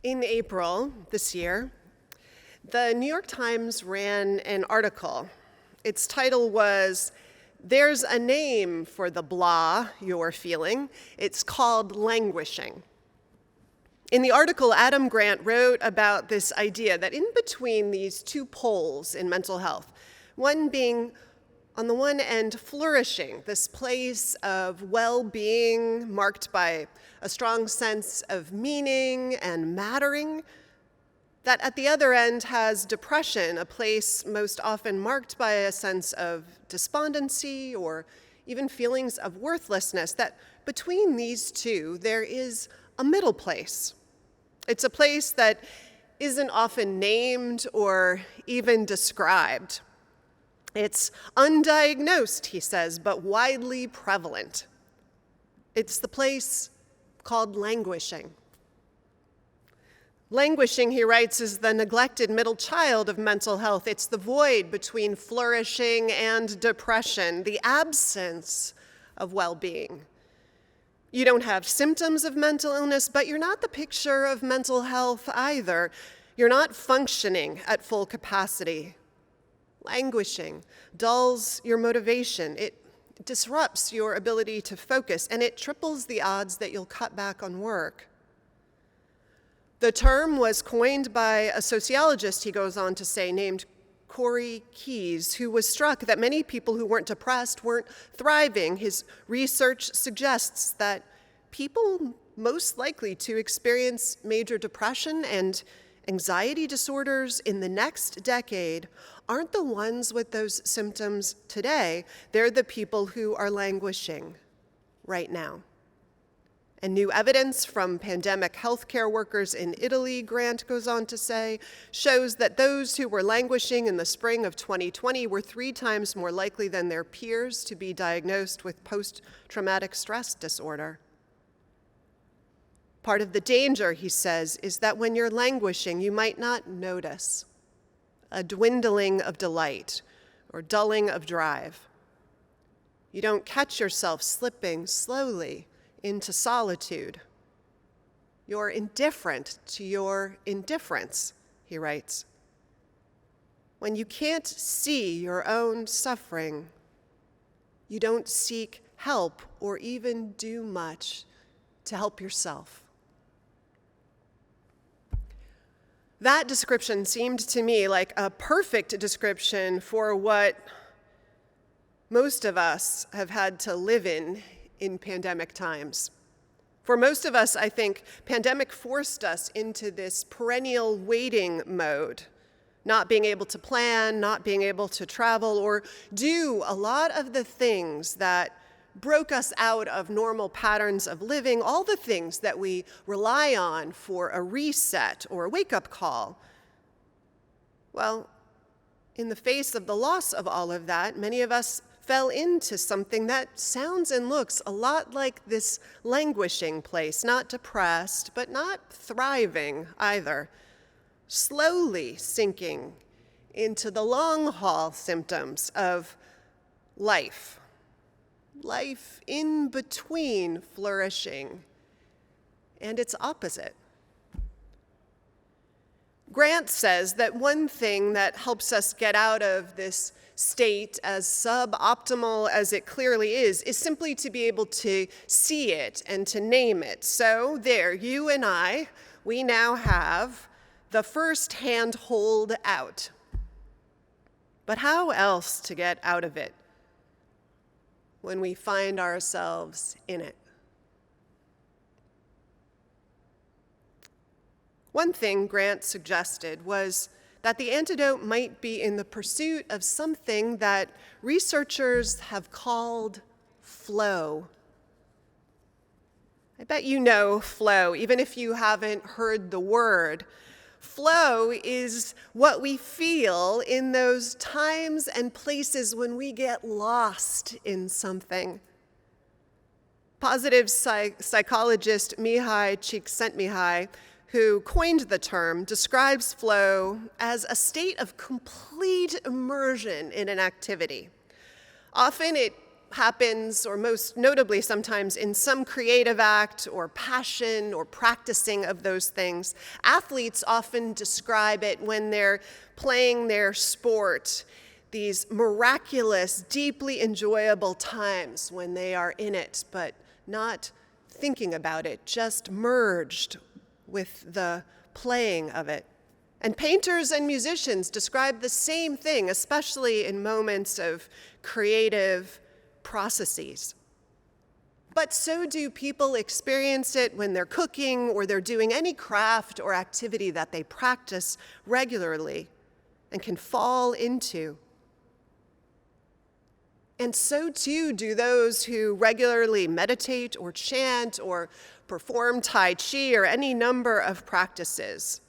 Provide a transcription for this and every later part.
In April this year, the New York Times ran an article. Its title was, "There's a name for the blah you're feeling. It's called languishing." In the article, Adam Grant wrote about this idea that in between these two poles in mental health, one being on the one end flourishing, this place of well-being marked by a strong sense of meaning and mattering, that at the other end has depression, a place most often marked by a sense of despondency or even feelings of worthlessness, that between these two there is a middle place. It's a place that isn't often named or even described. It's undiagnosed, he says, but widely prevalent. It's the place called languishing. Languishing, he writes, is the neglected middle child of mental health. It's the void between flourishing and depression, the absence of well-being. You don't have symptoms of mental illness, but you're not the picture of mental health either. You're not functioning at full capacity. Languishing dulls your motivation. It disrupts your ability to focus, and it triples the odds that you'll cut back on work. The term was coined by a sociologist, he goes on to say, named Corey Keyes, who was struck that many people who weren't depressed weren't thriving. His research suggests that people most likely to experience major depression and anxiety disorders in the next decade aren't the ones with those symptoms today. They're the people who are languishing right now. And new evidence from pandemic healthcare workers in Italy, Grant goes on to say, shows that those who were languishing in the spring of 2020 were 3 times more likely than their peers to be diagnosed with post-traumatic stress disorder. Part of the danger, he says, is that when you're languishing, you might not notice a dwindling of delight or dulling of drive. You don't catch yourself slipping slowly into solitude. You're indifferent to your indifference, he writes. When you can't see your own suffering, you don't seek help or even do much to help yourself. That description seemed to me like a perfect description for what most of us have had to live in pandemic times. For most of us, I think, pandemic forced us into this perennial waiting mode, not being able to plan, not being able to travel, or do a lot of the things that broke us out of normal patterns of living, all the things that we rely on for a reset or a wake-up call. Well, in the face of the loss of all of that, many of us fell into something that sounds and looks a lot like this languishing place, not depressed, but not thriving either, slowly sinking into the long-haul symptoms of life in between flourishing and its opposite. Grant says that one thing that helps us get out of this state, as suboptimal as it clearly is simply to be able to see it and to name it. So there, you and I, we now have the first handhold out. But how else to get out of it when we find ourselves in it? One thing Grant suggested was that the antidote might be in the pursuit of something that researchers have called flow. I bet you know flow, even if you haven't heard the word. Flow is what we feel in those times and places when we get lost in something. Positive psychologist Mihai Csikszentmihalyi, who coined the term, describes flow as a state of complete immersion in an activity. Often it happens, or most notably sometimes in some creative act or passion or practicing of those things. Athletes often describe it when they're playing their sport, these miraculous, deeply enjoyable times when they are in it, but not thinking about it, just merged with the playing of it. And painters and musicians describe the same thing, especially in moments of creative processes. But so do people experience it when they're cooking or they're doing any craft or activity that they practice regularly and can fall into. And so too do those who regularly meditate or chant or perform Tai Chi or any number of practices.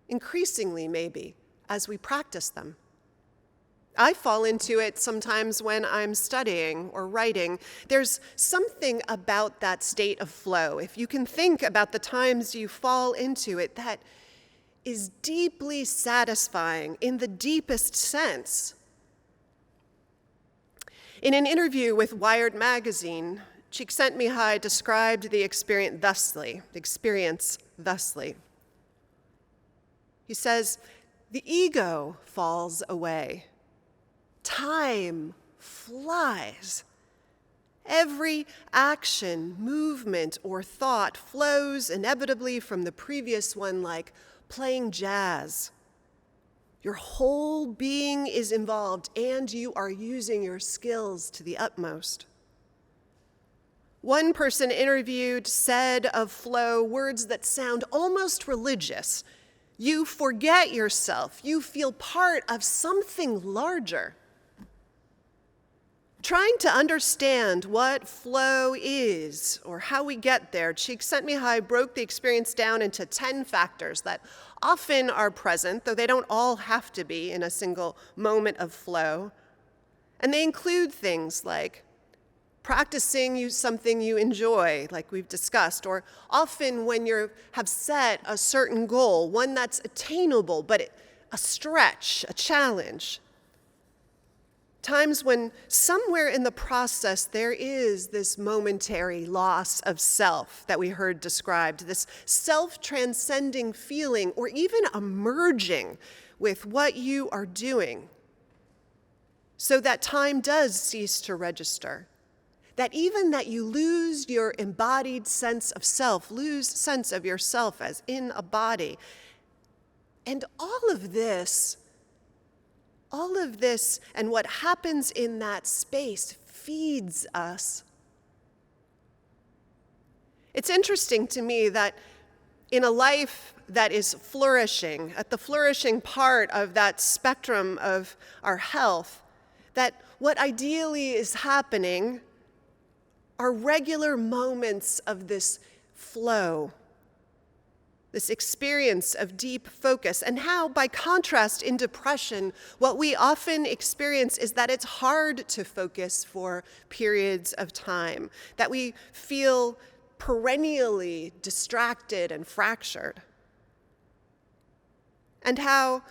Increasingly, maybe, as we practice them. I fall into it sometimes when I'm studying or writing. There's something about that state of flow, if you can think about the times you fall into it, that is deeply satisfying in the deepest sense. In an interview with Wired magazine, Csikszentmihalyi described the experience thusly. He says, "The ego falls away. Time flies. Every action, movement, or thought flows inevitably from the previous one like playing jazz. Your whole being is involved, and you are using your skills to the utmost." One person interviewed said of flow words that sound almost religious. You forget yourself. You feel part of something larger. Trying to understand what flow is or how we get there, Csikszentmihalyi broke the experience down into 10 factors that often are present, though they don't all have to be in a single moment of flow. And they include things like practicing something you enjoy, like we've discussed, or often when you have set a certain goal, one that's attainable, but a stretch, a challenge. Times when somewhere in the process there is this momentary loss of self that we heard described, this self-transcending feeling, or even a merging with what you are doing, so that time does cease to register. That even that you lose your embodied sense of self, lose sense of yourself as in a body. And all of this and what happens in that space feeds us. It's interesting to me that in a life that is flourishing, at the flourishing part of that spectrum of our health, that what ideally is happening are regular moments of this flow, this experience of deep focus, and how, by contrast, in depression, what we often experience is that it's hard to focus for periods of time, that we feel perennially distracted and fractured, and how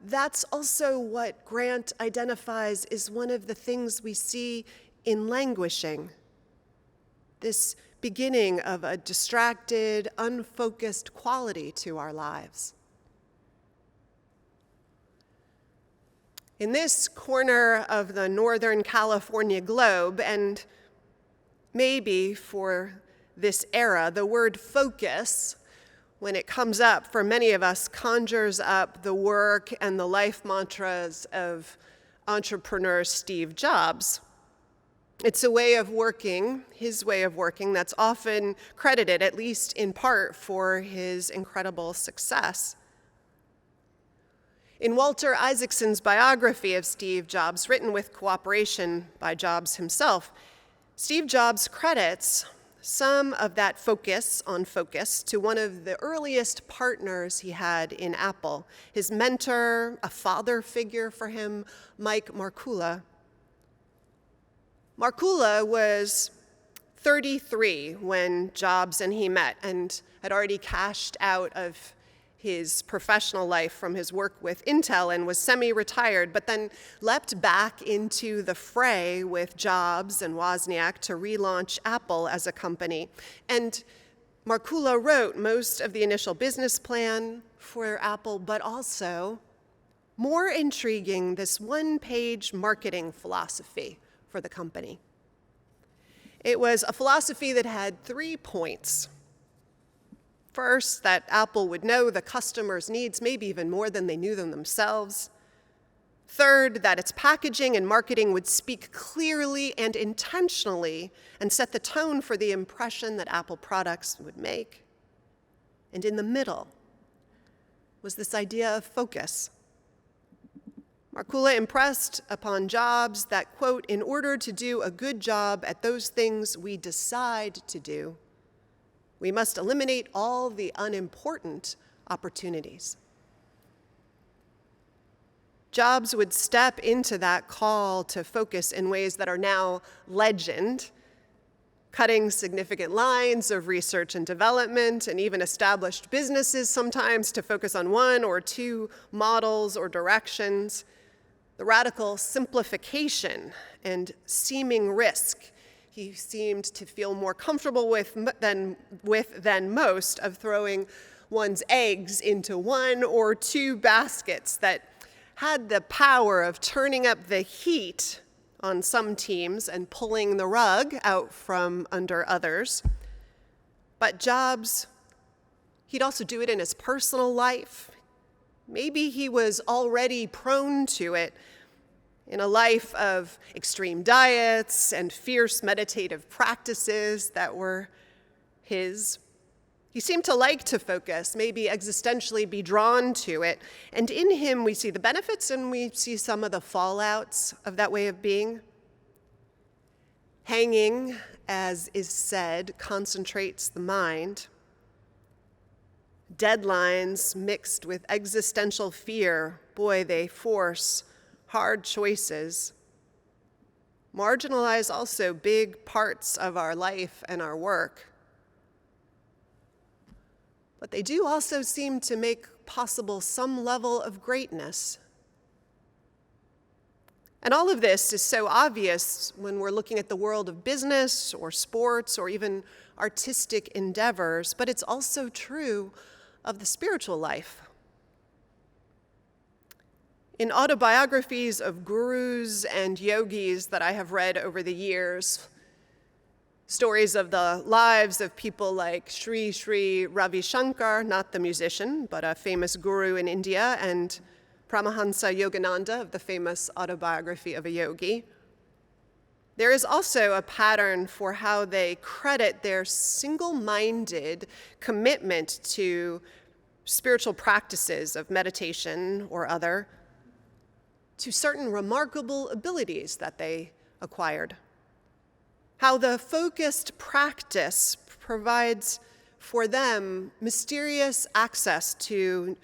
that's also what Grant identifies is one of the things we see in languishing, this beginning of a distracted, unfocused quality to our lives. In this corner of the Northern California globe, and maybe for this era, the word focus, when it comes up for many of us, conjures up the work and the life mantras of entrepreneur Steve Jobs. It's a way of working, his way of working, that's often credited, at least in part, for his incredible success. In Walter Isaacson's biography of Steve Jobs, written with cooperation by Jobs himself, Steve Jobs credits some of that focus on focus to one of the earliest partners he had in Apple, his mentor, a father figure for him, Mike Markkula. Markkula was 33 when Jobs and he met and had already cashed out of his professional life from his work with Intel and was semi-retired, but then leapt back into the fray with Jobs and Wozniak to relaunch Apple as a company. And Markula wrote most of the initial business plan for Apple, but also, more intriguing, this one-page marketing philosophy for the company. It was a philosophy that had 3 points. First, that Apple would know the customer's needs, maybe even more than they knew them themselves. Third, that its packaging and marketing would speak clearly and intentionally and set the tone for the impression that Apple products would make. And in the middle was this idea of focus. Markula impressed upon Jobs that, quote, in order to do a good job at those things we decide to do, we must eliminate all the unimportant opportunities. Jobs would step into that call to focus in ways that are now legend, cutting significant lines of research and development, and even established businesses sometimes to focus on 1 or 2 models or directions. The radical simplification and seeming risk he seemed to feel more comfortable with than most, of throwing one's eggs into 1 or 2 baskets that had the power of turning up the heat on some teams and pulling the rug out from under others. But Jobs, he'd also do it in his personal life. Maybe he was already prone to it in a life of extreme diets and fierce meditative practices that were his. He seemed to like to focus, maybe existentially be drawn to it. And in him, we see the benefits and we see some of the fallouts of that way of being. Hanging, as is said, concentrates the mind. Deadlines mixed with existential fear, boy, they force hard choices. Marginalize also big parts of our life and our work. But they do also seem to make possible some level of greatness. And all of this is so obvious when we're looking at the world of business or sports or even artistic endeavors, but it's also true of the spiritual life. In autobiographies of gurus and yogis that I have read over the years, stories of the lives of people like Sri Ravi Shankar, not the musician, but a famous guru in India, and Paramahansa Yogananda of the famous autobiography of a yogi. There is also a pattern for how they credit their single-minded commitment to spiritual practices of meditation or other to certain remarkable abilities that they acquired. How the focused practice provides for them mysterious access to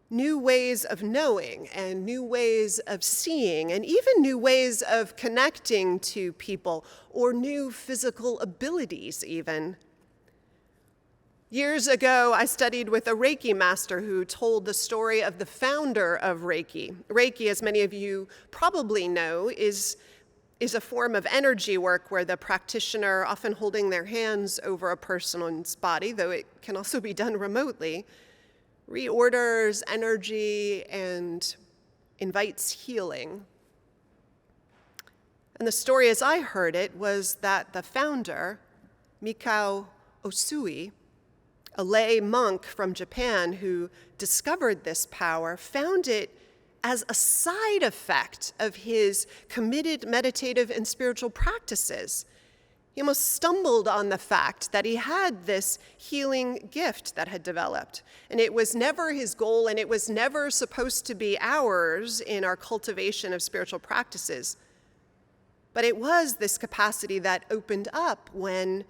new ways of knowing and new ways of seeing and even new ways of connecting to people or new physical abilities even. Years ago, I studied with a Reiki master who told the story of the founder of Reiki. Reiki, as many of you probably know, is a form of energy work where the practitioner, often holding their hands over a person's body, though it can also be done remotely, reorders energy and invites healing. And the story as I heard it was that the founder, Mikao Usui, a lay monk from Japan who discovered this power, found it as a side effect of his committed meditative and spiritual practices. He almost stumbled on the fact that he had this healing gift that had developed. And it was never his goal, and it was never supposed to be ours in our cultivation of spiritual practices. But it was this capacity that opened up when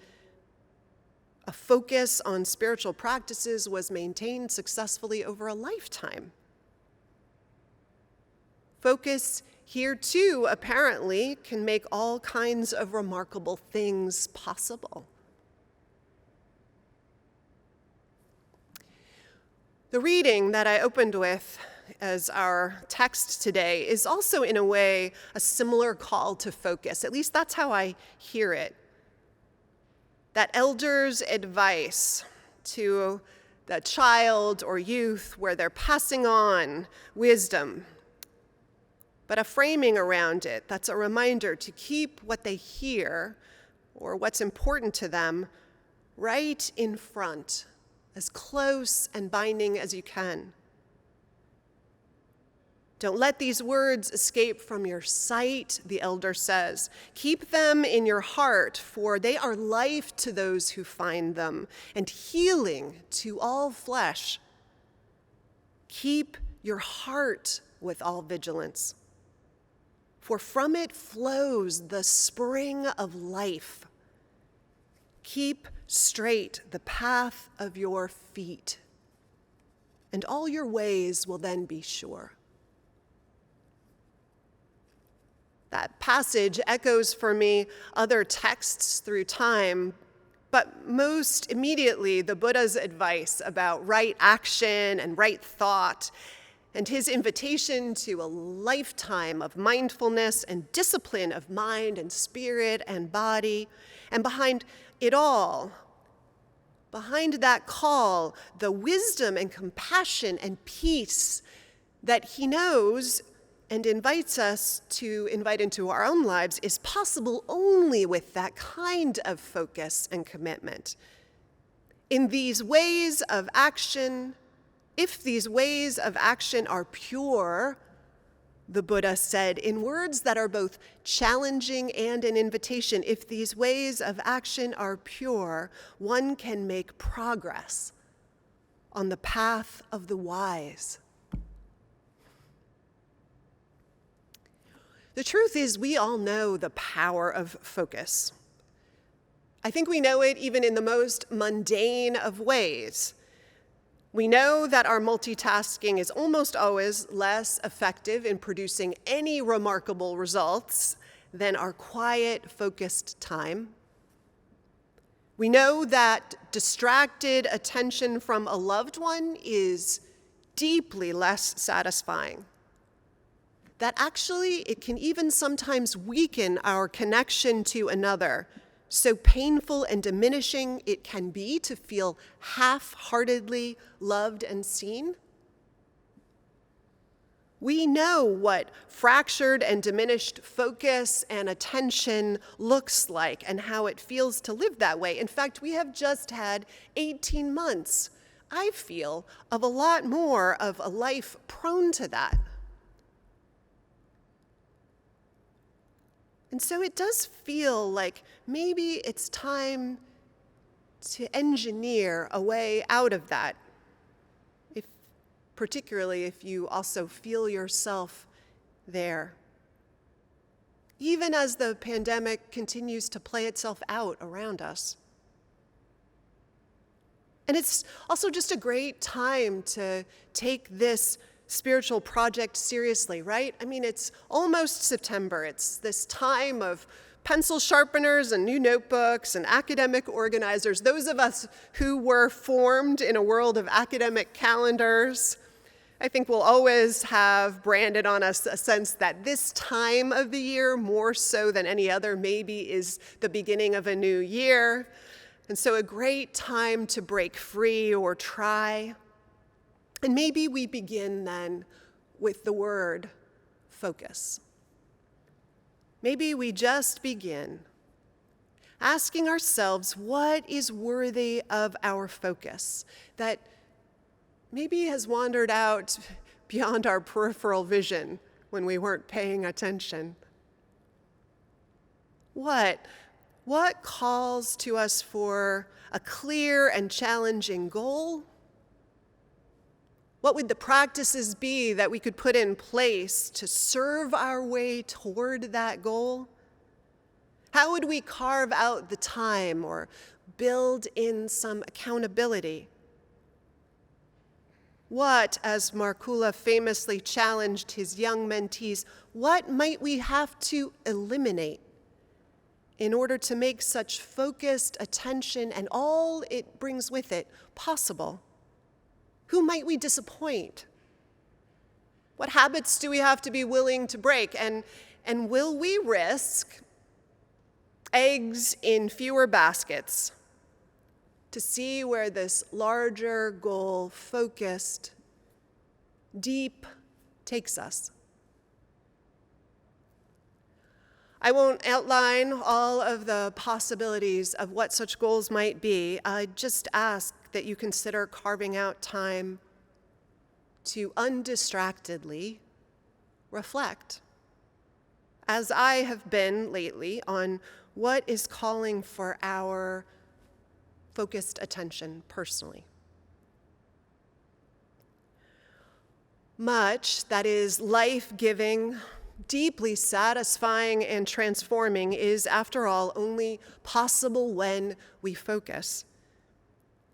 a focus on spiritual practices was maintained successfully over a lifetime. Focus here, too, apparently, can make all kinds of remarkable things possible. The reading that I opened with as our text today is also, in a way, a similar call to focus. At least that's how I hear it. That elder's advice to the child or youth where they're passing on wisdom, but a framing around it that's a reminder to keep what they hear or what's important to them right in front, as close and binding as you can. Don't let these words escape from your sight, the elder says. Keep them in your heart, for they are life to those who find them, and healing to all flesh. Keep your heart with all vigilance, for from it flows the spring of life. Keep straight the path of your feet, and all your ways will then be sure. That passage echoes for me other texts through time, but most immediately the Buddha's advice about right action and right thought, and his invitation to a lifetime of mindfulness and discipline of mind and spirit and body. And behind it all, behind that call, the wisdom and compassion and peace that he knows and invites us to invite into our own lives is possible only with that kind of focus and commitment. In these ways of action, if these ways of action are pure, the Buddha said in words that are both challenging and an invitation, if these ways of action are pure, one can make progress on the path of the wise. The truth is, we all know the power of focus. I think we know it even in the most mundane of ways. We know that our multitasking is almost always less effective in producing any remarkable results than our quiet, focused time. We know that distracted attention from a loved one is deeply less satisfying. That actually it can even sometimes weaken our connection to another, so painful and diminishing it can be to feel half-heartedly loved and seen. We know what fractured and diminished focus and attention looks like and how it feels to live that way. In fact, we have just had 18 months, I feel, of a lot more of a life prone to that. And so it does feel like maybe it's time to engineer a way out of that, particularly if you also feel yourself there. Even as the pandemic continues to play itself out around us. And it's also just a great time to take this spiritual project seriously, right? I mean, it's almost September. It's this time of pencil sharpeners and new notebooks and academic organizers. Those of us who were formed in a world of academic calendars, I think we'll always have branded on us a sense that this time of the year, more so than any other, maybe is the beginning of a new year. And so a great time to break free or try. And maybe we begin then with the word focus. Maybe we just begin asking ourselves what is worthy of our focus that maybe has wandered out beyond our peripheral vision when we weren't paying attention. What calls to us for a clear and challenging goal? What would the practices be that we could put in place to serve our way toward that goal? How would we carve out the time or build in some accountability? What, as Markula famously challenged his young mentees, what might we have to eliminate in order to make such focused attention and all it brings with it possible? Who might we disappoint? What habits do we have to be willing to break? And will we risk eggs in fewer baskets to see where this larger goal, focused, deep, takes us? I won't outline all of the possibilities of what such goals might be. I just ask that you consider carving out time to undistractedly reflect, as I have been lately, on what is calling for our focused attention personally. Much that is life-giving, deeply satisfying, and transforming is, after all, only possible when we focus.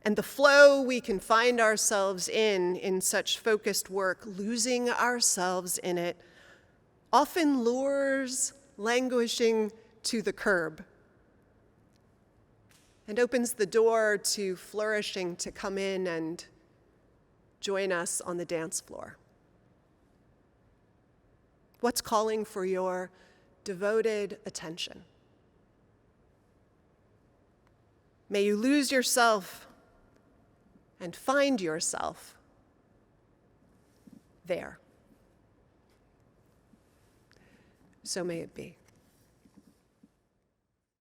And the flow we can find ourselves in such focused work, losing ourselves in it, often lures languishing to the curb and opens the door to flourishing to come in and join us on the dance floor. What's calling for your devoted attention? May you lose yourself and find yourself there. So may it be.